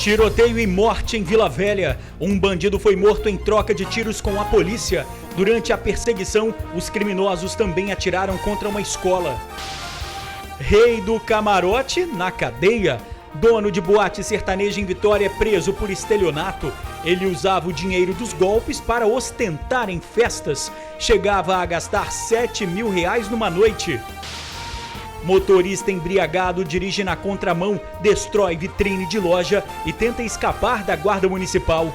Tiroteio e morte em Vila Velha. Um bandido foi morto em troca de tiros com a polícia. Durante a perseguição, os criminosos também atiraram contra uma escola. Rei do camarote na cadeia. Dono de boate sertaneja em Vitória é preso por estelionato. Ele usava o dinheiro dos golpes para ostentar em festas. Chegava a gastar R$7 mil numa noite. Motorista embriagado dirige na contramão, destrói vitrine de loja e tenta escapar da guarda municipal.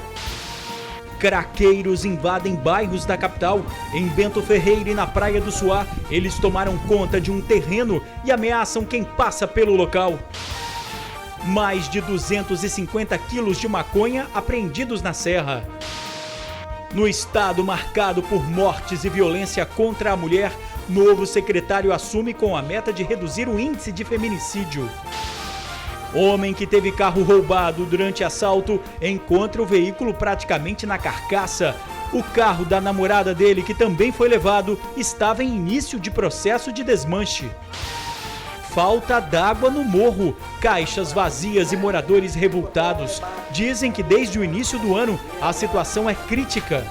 Craqueiros invadem bairros da capital. Em Bento Ferreira e na Praia do Suá, eles tomaram conta de um terreno e ameaçam quem passa pelo local. Mais de 250 quilos de maconha apreendidos na Serra. No estado marcado por mortes e violência contra a mulher, novo secretário assume com a meta de reduzir o índice de feminicídio. Homem que teve carro roubado durante assalto encontra o veículo praticamente na carcaça. O carro da namorada dele, que também foi levado, estava em início de processo de desmanche. Falta d'água no morro, caixas vazias e moradores revoltados. Dizem que desde o início do ano a situação é crítica.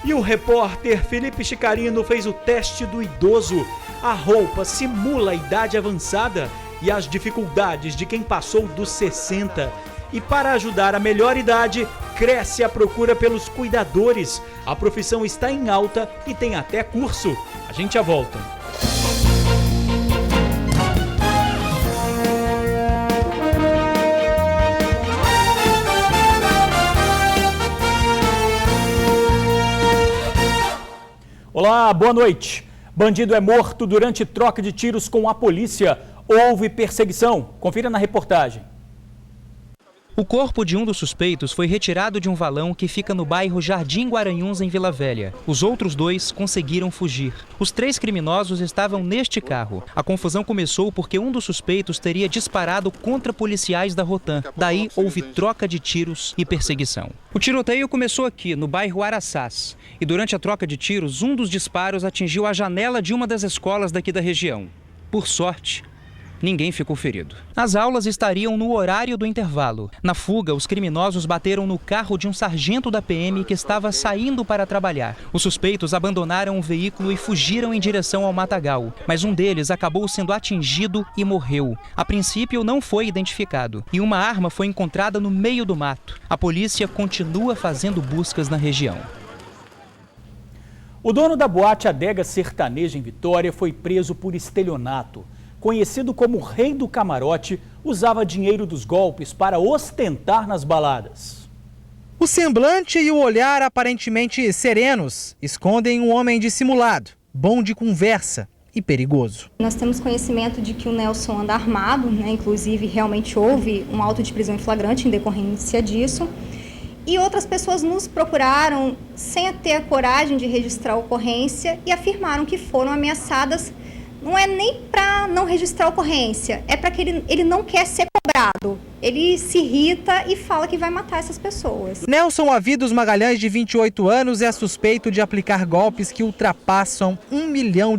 E o repórter Felipe Chicarino fez o teste do idoso. A roupa simula a idade avançada e as dificuldades de quem passou dos 60. E para ajudar a melhor idade, cresce a procura pelos cuidadores. A profissão está em alta e tem até curso. A gente já volta. Olá, boa noite. Bandido é morto durante troca de tiros com a polícia. Houve perseguição. Confira na reportagem. O corpo de um dos suspeitos foi retirado de um valão que fica no bairro Jardim Guaranhuns, em Vila Velha. Os outros dois conseguiram fugir. Os 3 criminosos estavam neste carro. A confusão começou porque um dos suspeitos teria disparado contra policiais da Rotan. Daí houve troca de tiros e perseguição. O tiroteio começou aqui, no bairro Araçás. E durante a troca de tiros, um dos disparos atingiu a janela de uma das escolas daqui da região. Por sorte, ninguém ficou ferido. As aulas estariam no horário do intervalo. Na fuga, os criminosos bateram no carro de um sargento da PM que estava saindo para trabalhar. Os suspeitos abandonaram o veículo e fugiram em direção ao matagal, mas um deles acabou sendo atingido e morreu. A princípio, não foi identificado e uma arma foi encontrada no meio do mato. A polícia continua fazendo buscas na região. O dono da boate Adega Sertaneja em Vitória foi preso por estelionato. Conhecido como Rei do Camarote, usava dinheiro dos golpes para ostentar nas baladas. O semblante e o olhar aparentemente serenos escondem um homem dissimulado, bom de conversa e perigoso. Nós temos conhecimento de que o Nelson anda armado, inclusive realmente houve um auto de prisão em flagrante em decorrência disso. E outras pessoas nos procuraram sem ter a coragem de registrar a ocorrência e afirmaram que foram ameaçadas. Não é nem para não registrar a ocorrência, é para que ele não quer ser cobrado. Ele se irrita e fala que vai matar essas pessoas. Nelson Avidos Magalhães, de 28 anos, é suspeito de aplicar golpes que ultrapassam R$1 milhão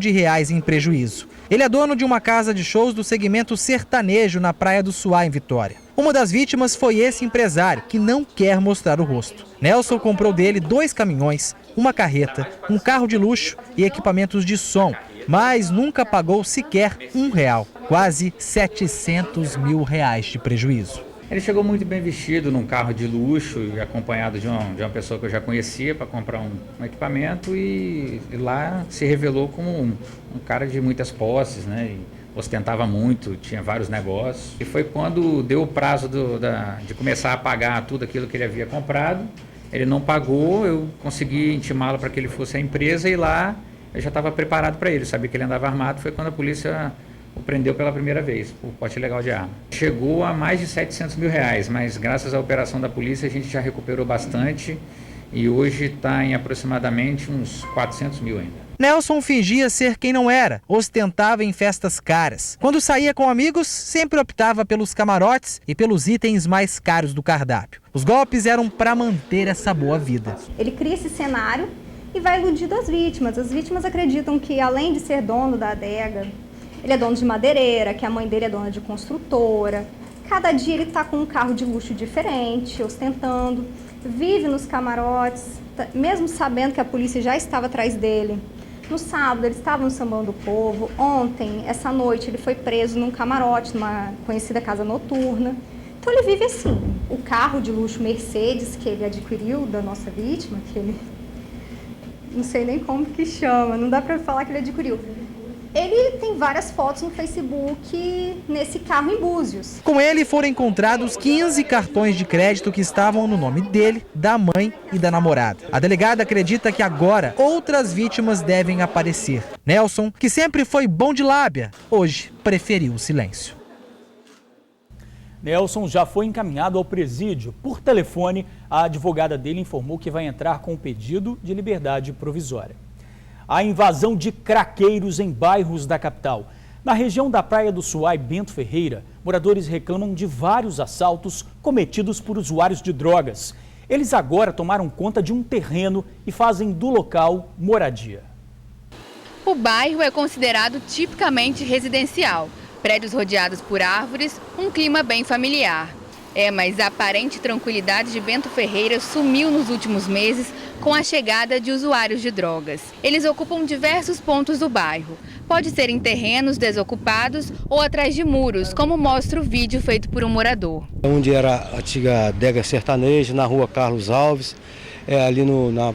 em prejuízo. Ele é dono de uma casa de shows do segmento sertanejo na Praia do Suá, em Vitória. Uma das vítimas foi esse empresário, que não quer mostrar o rosto. Nelson comprou dele 2 caminhões, uma carreta, um carro de luxo e equipamentos de som, mas nunca pagou sequer R$1, quase R$700 mil de prejuízo. Ele chegou muito bem vestido num carro de luxo e acompanhado de uma pessoa que eu já conhecia para comprar um equipamento e lá se revelou como um cara de muitas posses, né? E ostentava muito, tinha vários negócios. E foi quando deu o prazo de começar a pagar tudo aquilo que ele havia comprado. Ele não pagou, eu consegui intimá-lo para que ele fosse à empresa e lá eu já estava preparado para ele, sabia que ele andava armado. Foi quando a polícia o prendeu pela primeira vez, por porte ilegal de arma. Chegou a mais de R$700 mil, mas graças à operação da polícia a gente já recuperou bastante e hoje está em aproximadamente uns R$400 mil ainda. Nelson fingia ser quem não era, ostentava em festas caras. Quando saía com amigos, sempre optava pelos camarotes e pelos itens mais caros do cardápio. Os golpes eram para manter essa boa vida. Ele cria esse cenário e vai iludindo as vítimas. As vítimas acreditam que, além de ser dono da adega, ele é dono de madeireira, que a mãe dele é dona de construtora, Cada dia ele está com um carro de luxo diferente, ostentando, vive nos camarotes, mesmo sabendo que a polícia já estava atrás dele. No sábado ele estava no Sambão do Povo, ontem, essa noite, ele foi preso num camarote, numa conhecida casa noturna. Então ele vive assim. O carro de luxo Mercedes que ele adquiriu da nossa vítima, que ele... não sei nem como que chama, não dá para falar que ele adquiriu. Ele tem várias fotos no Facebook nesse carro em Búzios. Com ele foram encontrados 15 cartões de crédito que estavam no nome dele, da mãe e da namorada. A delegada acredita que agora outras vítimas devem aparecer. Nelson, que sempre foi bom de lábia, hoje preferiu o silêncio. Nelson já foi encaminhado ao presídio. Por telefone, a advogada dele informou que vai entrar com um pedido de liberdade provisória. A invasão de craqueiros em bairros da capital. Na região da Praia do Suá e Bento Ferreira, moradores reclamam de vários assaltos cometidos por usuários de drogas. Eles agora tomaram conta de um terreno e fazem do local moradia. O bairro é considerado tipicamente residencial. Prédios rodeados por árvores, um clima bem familiar. Mas a aparente tranquilidade de Bento Ferreira sumiu nos últimos meses com a chegada de usuários de drogas. Eles ocupam diversos pontos do bairro. Pode ser em terrenos desocupados ou atrás de muros, como mostra o vídeo feito por um morador. Onde era a antiga adega sertaneja, na rua Carlos Alves, ali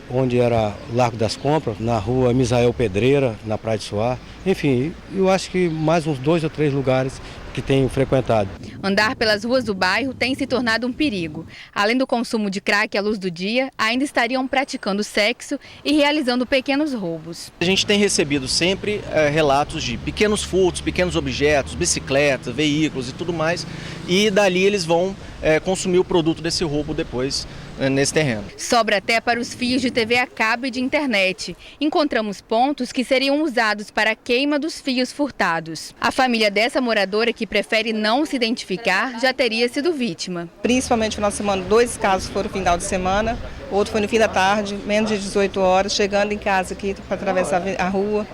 onde era Largo das Compras, na rua Misael Pedreira, na Praia de Suá. Enfim, eu acho que mais uns 2 ou 3 lugares que tenho frequentado. Andar pelas ruas do bairro tem se tornado um perigo. Além do consumo de crack à luz do dia, ainda estariam praticando sexo e realizando pequenos roubos. A gente tem recebido sempre relatos de pequenos furtos, pequenos objetos, bicicletas, veículos e tudo mais, e dali eles vão consumir o produto desse roubo depois nesse terreno. Sobra até para os fios de TV a cabo e de internet. Encontramos pontos que seriam usados para a queima dos fios furtados. A família dessa moradora, que prefere não se identificar, já teria sido vítima. Principalmente no final de semana, 2 casos foram no final de semana, outro foi no fim da tarde, menos de 18 horas, chegando em casa aqui para atravessar a rua,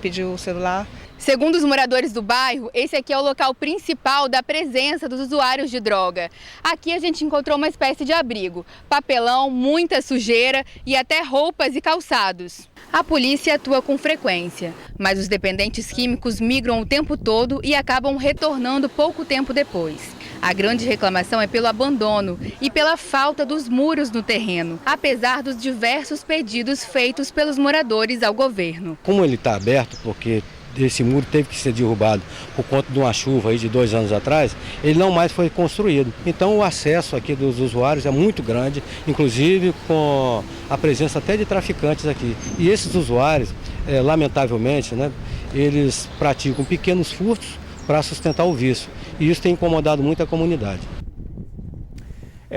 pediu o celular. Segundo os moradores do bairro, esse aqui é o local principal da presença dos usuários de droga. Aqui a gente encontrou uma espécie de abrigo, papelão, muita sujeira e até roupas e calçados. A polícia atua com frequência, mas os dependentes químicos migram o tempo todo e acabam retornando pouco tempo depois. A grande reclamação é pelo abandono e pela falta dos muros no terreno, apesar dos diversos pedidos feitos pelos moradores ao governo. Como ele está aberto, porque esse muro teve que ser derrubado por conta de uma chuva aí de 2 anos atrás, ele não mais foi construído. Então o acesso aqui dos usuários é muito grande, inclusive com a presença até de traficantes aqui. E esses usuários, lamentavelmente, eles praticam pequenos furtos para sustentar o vício. E isso tem incomodado muito a comunidade.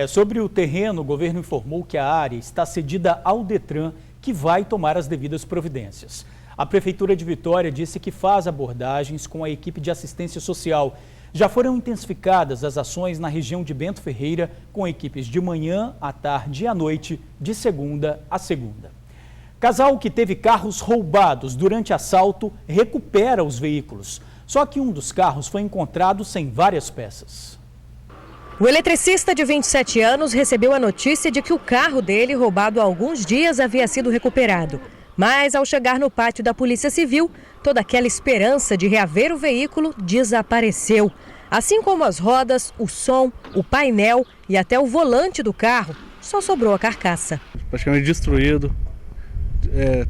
Sobre o terreno, o governo informou que a área está cedida ao Detran, que vai tomar as devidas providências. A Prefeitura de Vitória disse que faz abordagens com a equipe de assistência social. Já foram intensificadas as ações na região de Bento Ferreira, com equipes de manhã, à tarde e à noite, de segunda a segunda. Casal que teve carros roubados durante assalto recupera os veículos. Só que um dos carros foi encontrado sem várias peças. O eletricista de 27 anos recebeu a notícia de que o carro dele, roubado há alguns dias, havia sido recuperado. Mas, ao chegar no pátio da Polícia Civil, toda aquela esperança de reaver o veículo desapareceu. Assim como as rodas, o som, o painel e até o volante do carro, só sobrou a carcaça. Praticamente destruído,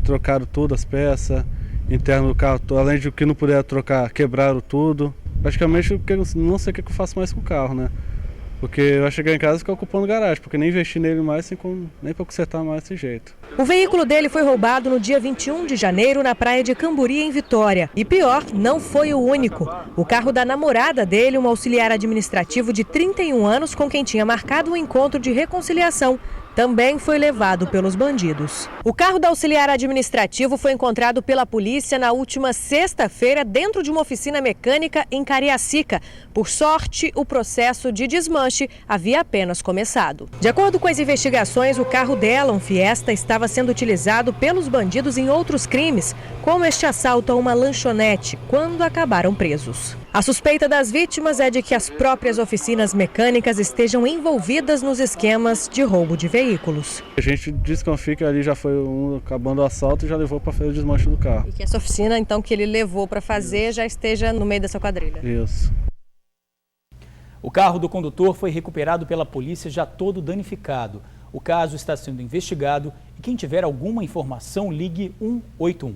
trocaram todas as peças, interno do carro, além de o que não puder trocar, quebraram tudo. Praticamente eu não sei o que eu faço mais com o carro, né? Porque eu ia chegar em casa e ficar ocupando garagem, porque nem investi nele mais, nem para consertar mais desse jeito. O veículo dele foi roubado no dia 21 de janeiro na praia de Camburi, em Vitória. E pior, não foi o único. O carro da namorada dele, um auxiliar administrativo de 31 anos, com quem tinha marcado um encontro de reconciliação, também foi levado pelos bandidos. O carro da auxiliar administrativo foi encontrado pela polícia na última sexta-feira dentro de uma oficina mecânica em Cariacica. Por sorte, o processo de desmanche desmanche havia apenas começado. De acordo com as investigações, o carro dela, um Fiesta, estava sendo utilizado pelos bandidos em outros crimes, como este assalto a uma lanchonete, quando acabaram presos. A suspeita das vítimas é de que as próprias oficinas mecânicas estejam envolvidas nos esquemas de roubo de veículos. A gente desconfia que ali já foi acabando o assalto e já levou para fazer o desmanche do carro. E que essa oficina, então, que ele levou para fazer já esteja no meio dessa quadrilha. Isso. O carro do condutor foi recuperado pela polícia já todo danificado. O caso está sendo investigado e quem tiver alguma informação, ligue 181.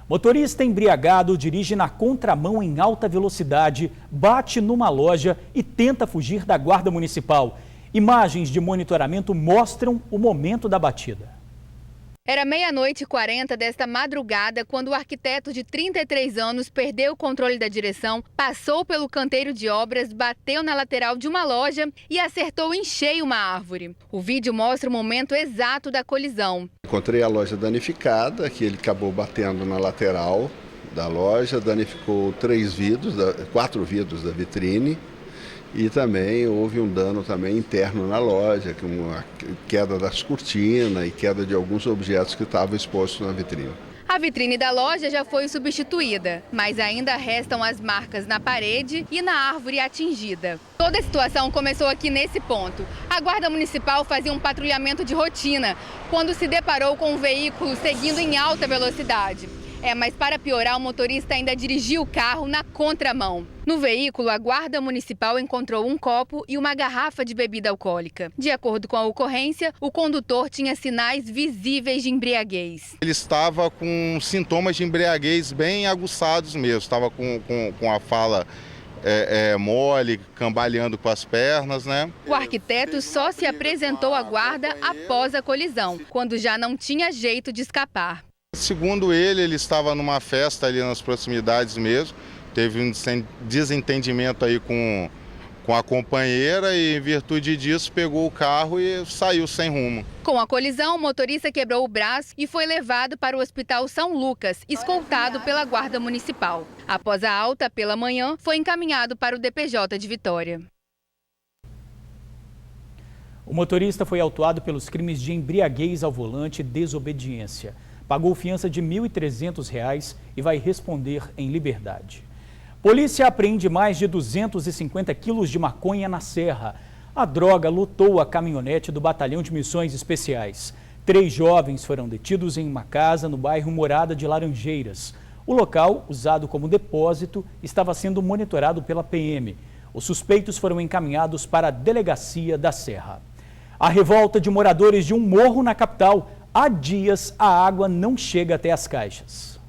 Motorista embriagado dirige na contramão em alta velocidade, bate numa loja e tenta fugir da guarda municipal. Imagens de monitoramento mostram o momento da batida. Era 00:40 desta madrugada quando o arquiteto de 33 anos perdeu o controle da direção, passou pelo canteiro de obras, bateu na lateral de uma loja e acertou em cheio uma árvore. O vídeo mostra o momento exato da colisão. Encontrei a loja danificada, que ele acabou batendo na lateral da loja, danificou 4 vidros da vitrine. E também houve um dano também interno na loja, com uma queda das cortinas e queda de alguns objetos que estavam expostos na vitrine. A vitrine da loja já foi substituída, mas ainda restam as marcas na parede e na árvore atingida. Toda a situação começou aqui nesse ponto. A Guarda Municipal fazia um patrulhamento de rotina quando se deparou com um veículo seguindo em alta velocidade. Mas para piorar, o motorista ainda dirigiu o carro na contramão. No veículo, a Guarda Municipal encontrou um copo e uma garrafa de bebida alcoólica. De acordo com a ocorrência, o condutor tinha sinais visíveis de embriaguez. Ele estava com sintomas de embriaguez bem aguçados mesmo, estava com a fala mole, cambaleando com as pernas, né? O arquiteto só se apresentou à guarda após a colisão, quando já não tinha jeito de escapar. Segundo ele estava numa festa ali nas proximidades mesmo, teve um desentendimento aí com a companheira e, em virtude disso, pegou o carro e saiu sem rumo. Com a colisão, o motorista quebrou o braço e foi levado para o Hospital São Lucas, escoltado pela Guarda Municipal. Após a alta pela manhã, foi encaminhado para o DPJ de Vitória. O motorista foi autuado pelos crimes de embriaguez ao volante e desobediência. Pagou fiança de R$ 1.300 e vai responder em liberdade. Polícia apreende mais de 250 quilos de maconha na Serra. A droga lotou a caminhonete do Batalhão de Missões Especiais. 3 jovens foram detidos em uma casa no bairro Morada de Laranjeiras. O local, usado como depósito, estava sendo monitorado pela PM. Os suspeitos foram encaminhados para a Delegacia da Serra. A revolta de moradores de um morro na capital. Há dias a água não chega até as caixas.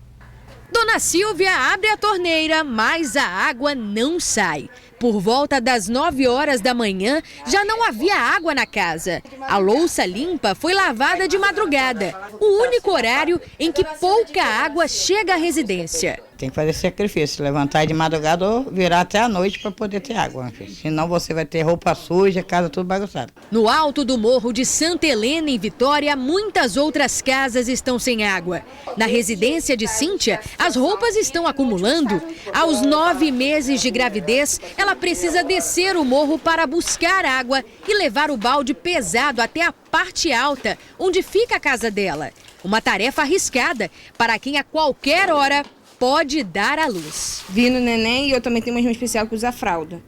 Dona Silvia abre a torneira, mas a água não sai. Por volta das 9 horas da manhã, já não havia água na casa. A louça limpa foi lavada de madrugada, o único horário em que pouca água chega à residência. Tem que fazer sacrifício, levantar de madrugada ou virar até a noite para poder ter água. Senão você vai ter roupa suja, casa tudo bagunçada. No alto do morro de Santa Helena, em Vitória, muitas outras casas estão sem água. Na residência de Cíntia, as roupas estão acumulando. Aos 9 meses de gravidez, ela precisa descer o morro para buscar água e levar o balde pesado até a parte alta, onde fica a casa dela. Uma tarefa arriscada para quem a qualquer hora pode dar à luz. Vi no neném e eu também tenho uma irmã especial que usa fralda.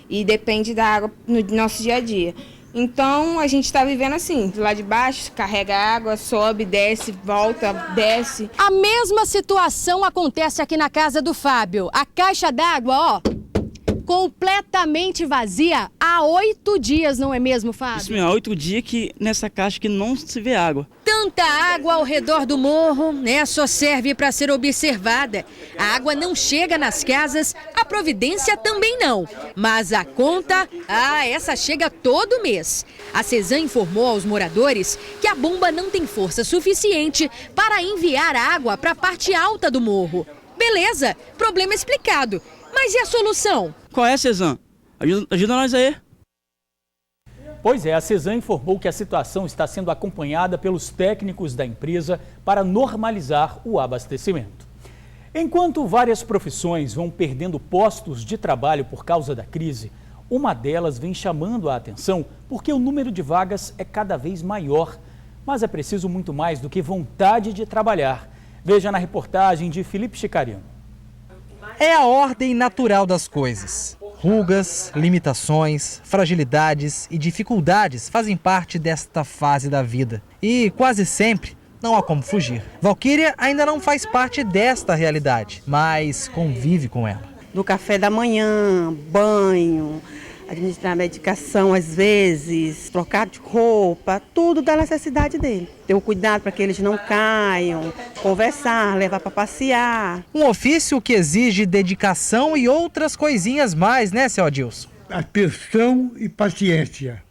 E depende da água no nosso dia a dia. Então a gente está vivendo assim, do lado de baixo, carrega água, sobe, desce, volta, desce. A mesma situação acontece aqui na casa do Fábio. A caixa d'água, ó, completamente vazia há 8 dias, não é mesmo, Fábio? Isso mesmo, há 8 dias que nessa caixa que não se vê água. Tanta água ao redor do morro, só serve para ser observada. A água não chega nas casas, a providência também não. Mas a conta, essa chega todo mês. A Cesan informou aos moradores que a bomba não tem força suficiente para enviar água para a parte alta do morro. Beleza, problema explicado. Mas e a solução? Qual é, Cesan? Ajuda nós aí. Pois é, a Cesan informou que a situação está sendo acompanhada pelos técnicos da empresa para normalizar o abastecimento. Enquanto várias profissões vão perdendo postos de trabalho por causa da crise, Uma delas vem chamando a atenção porque o número de vagas é cada vez maior. Mas é preciso muito mais do que vontade de trabalhar. Veja na reportagem de Felipe Chicarino. É a ordem natural das coisas. Rugas, limitações, fragilidades e dificuldades fazem parte desta fase da vida. E quase sempre não há como fugir. Valquíria ainda não faz parte desta realidade, mas convive com ela. Do café da manhã, banho, administrar medicação às vezes, trocar de roupa, tudo da necessidade dele. Ter um cuidado para que eles não caiam, conversar, levar para passear. Um ofício que exige dedicação e outras coisinhas mais, né, seu Adilson? Atenção e paciência.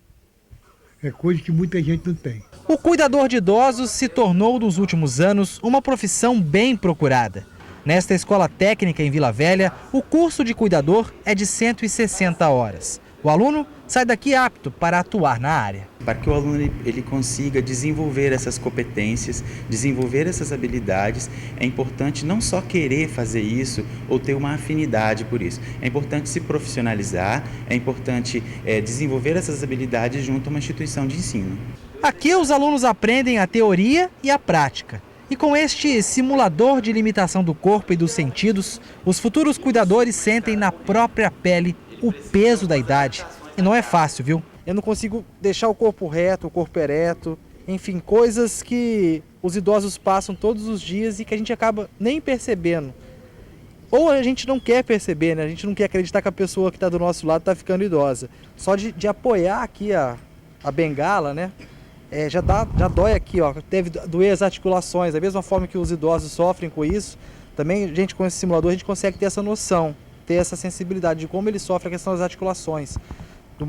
É coisa que muita gente não tem. O cuidador de idosos se tornou, nos últimos anos, uma profissão bem procurada. Nesta escola técnica em Vila Velha, o curso de cuidador é de 160 horas. O aluno sai daqui apto para atuar na área. Para que o aluno ele consiga desenvolver essas competências, desenvolver essas habilidades, é importante não só querer fazer isso ou ter uma afinidade por isso. É importante se profissionalizar, é importante desenvolver essas habilidades junto a uma instituição de ensino. Aqui os alunos aprendem a teoria e a prática. E com este simulador de limitação do corpo e dos sentidos, os futuros cuidadores sentem na própria pele o peso da idade. E não é fácil, viu? Eu não consigo deixar o corpo reto, o corpo ereto, enfim, coisas que os idosos passam todos os dias e que a gente acaba nem percebendo. Ou a gente não quer perceber, né? A gente não quer acreditar que a pessoa que está do nosso lado está ficando idosa. Só de apoiar aqui a bengala, né? Já dói aqui, ó. Deve doer as articulações, da mesma forma que os idosos sofrem com isso. Também, a gente com esse simulador, a gente consegue ter essa noção, ter essa sensibilidade de como ele sofre a questão das articulações. De um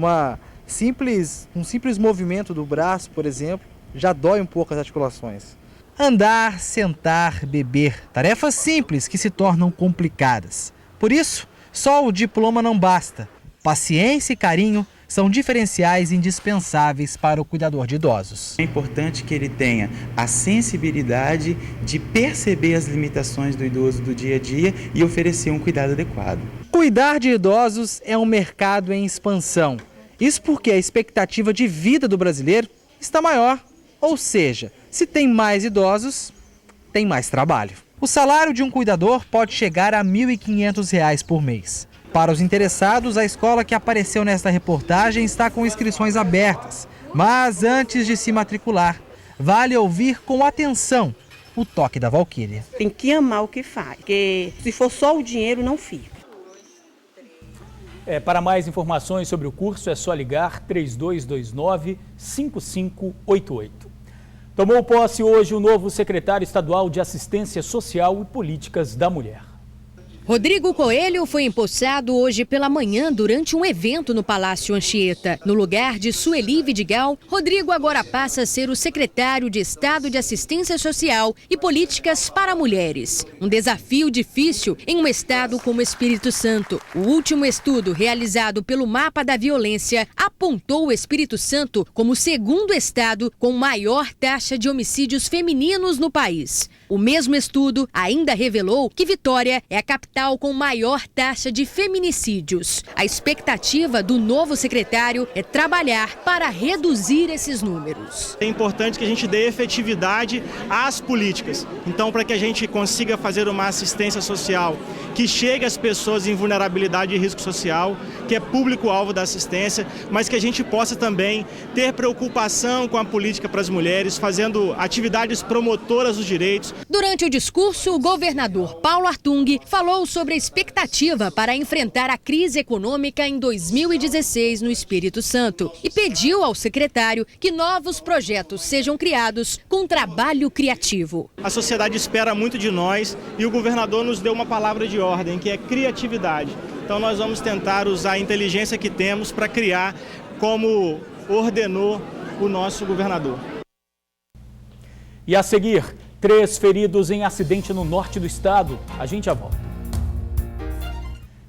simples movimento do braço, por exemplo, já dói um pouco as articulações. Andar, sentar, beber. Tarefas simples que se tornam complicadas. Por isso, só o diploma não basta. Paciência e carinho são diferenciais indispensáveis para o cuidador de idosos. É importante que ele tenha a sensibilidade de perceber as limitações do idoso do dia a dia e oferecer um cuidado adequado. Cuidar de idosos é um mercado em expansão. Isso porque a expectativa de vida do brasileiro está maior. Ou seja, se tem mais idosos, tem mais trabalho. O salário de um cuidador pode chegar a R$ 1.500 por mês. Para os interessados, a escola que apareceu nesta reportagem está com inscrições abertas. Mas antes de se matricular, vale ouvir com atenção o toque da Valquíria. Tem que amar o que faz, porque se for só o dinheiro, não fica. Para mais informações sobre o curso, é só ligar 3229-5588. Tomou posse hoje o novo secretário estadual de Assistência Social e Políticas da Mulher. Rodrigo Coelho foi empossado hoje pela manhã durante um evento no Palácio Anchieta. No lugar de Sueli Vidigal, Rodrigo agora passa a ser o secretário de Estado de Assistência Social e Políticas para Mulheres. Um desafio difícil em um estado como o Espírito Santo. O último estudo realizado pelo Mapa da Violência apontou o Espírito Santo como o segundo estado com maior taxa de homicídios femininos no país. O mesmo estudo ainda revelou que Vitória é a capital com maior taxa de feminicídios. A expectativa do novo secretário é trabalhar para reduzir esses números. É importante que a gente dê efetividade às políticas. Então, para que a gente consiga fazer uma assistência social que chegue às pessoas em vulnerabilidade e risco social, que é público-alvo da assistência, mas que a gente possa também ter preocupação com a política para as mulheres, fazendo atividades promotoras dos direitos. Durante o discurso, o governador Paulo Artung falou sobre a expectativa para enfrentar a crise econômica em 2016 no Espírito Santo e pediu ao secretário que novos projetos sejam criados com trabalho criativo. A sociedade espera muito de nós e o governador nos deu uma palavra de ordem, que é criatividade. Então nós vamos tentar usar a inteligência que temos para criar como ordenou o nosso governador. E a seguir, 3 feridos em acidente no norte do estado. A gente já volta.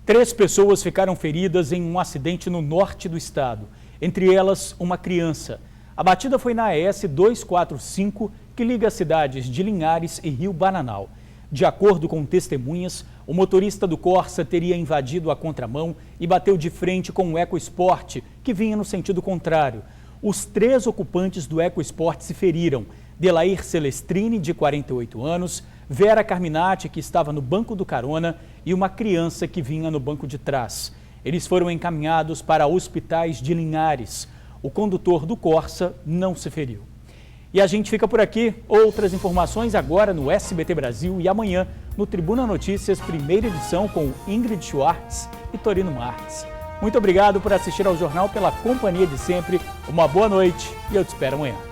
3 pessoas ficaram feridas em um acidente no norte do estado. Entre elas, uma criança. A batida foi na AS 245, que liga as cidades de Linhares e Rio Bananal. De acordo com testemunhas, O motorista do Corsa teria invadido a contramão e bateu de frente com o EcoSport, que vinha no sentido contrário. Os 3 ocupantes do EcoSport se feriram: Delair Celestrini, de 48 anos, Vera Carminati, que estava no banco do carona, e uma criança que vinha no banco de trás. Eles foram encaminhados para hospitais de Linhares. O condutor do Corsa não se feriu. E a gente fica por aqui. Outras informações agora no SBT Brasil e amanhã no Tribuna Notícias, primeira edição, com Ingrid Schwartz e Torino Marques. Muito obrigado por assistir ao jornal, pela companhia de sempre. Uma boa noite e eu te espero amanhã.